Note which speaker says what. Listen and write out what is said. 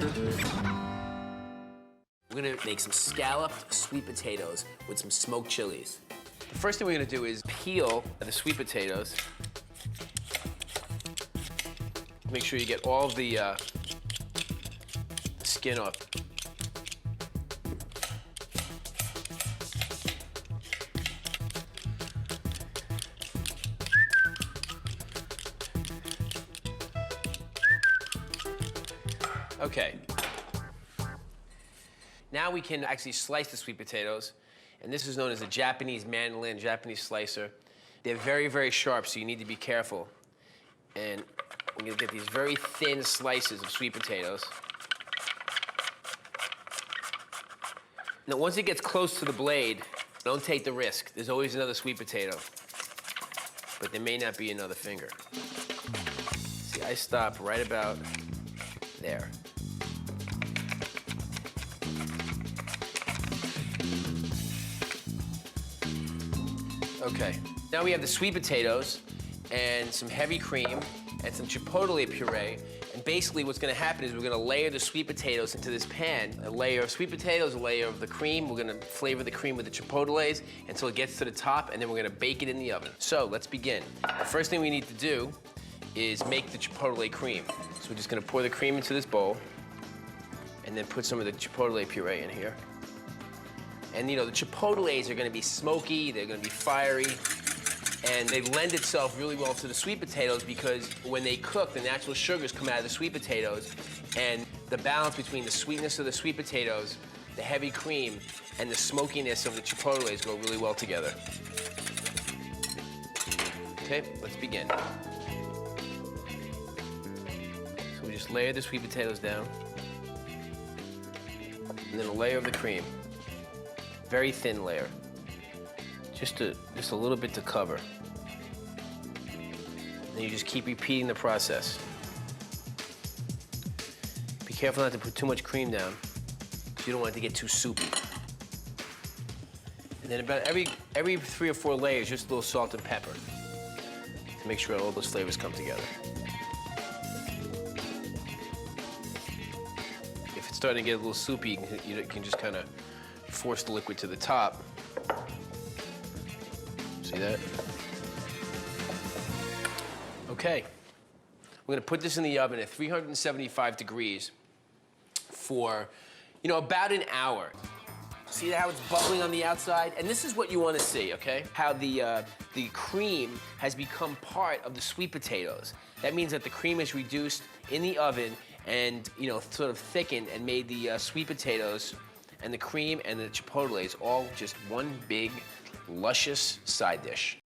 Speaker 1: We're gonna make some scalloped sweet potatoes with some smoked chilies. The first thing we're gonna do is peel the sweet potatoes. Make sure you get all of the skin off. Okay. Now we can actually slice the sweet potatoes, and this is known as a Japanese mandolin, Japanese slicer. They're very, very sharp, so you need to be careful. And we're gonna get these very thin slices of sweet potatoes. Now, once it gets close to the blade, don't take the risk. There's always another sweet potato, but there may not be another finger. See, I stop right about there. Okay, now we have the sweet potatoes and some heavy cream and some chipotle puree. And basically what's gonna happen is we're gonna layer the sweet potatoes into this pan. A layer of sweet potatoes, a layer of the cream. We're gonna flavor the cream with the chipotles until it gets to the top, and then we're gonna bake it in the oven. So let's begin. The first thing we need to do is make the chipotle cream. So we're just gonna pour the cream into this bowl and then put some of the chipotle puree in here. And you know, the chipotles are gonna be smoky, they're gonna be fiery, and they lend itself really well to the sweet potatoes because when they cook, the natural sugars come out of the sweet potatoes, and the balance between the sweetness of the sweet potatoes, the heavy cream, and the smokiness of the chipotles go really well together. Okay, let's begin. So we just layer the sweet potatoes down, and then a layer of the cream. Very thin layer, just a little bit to cover. And then you just keep repeating the process. Be careful not to put too much cream down, because you don't want it to get too soupy. And then about every 3 or 4 layers, just a little salt and pepper to make sure all those flavors come together. If it's starting to get a little soupy, you can just kind of force the liquid to the top. See that? Okay. We're gonna put this in the oven at 375 degrees for, you know, about an hour. See how it's bubbling on the outside? And this is what you wanna see, okay? How the cream has become part of the sweet potatoes. That means that the cream is reduced in the oven and, you know, sort of thickened and made the sweet potatoes and the cream and the chipotles all just one big, luscious side dish.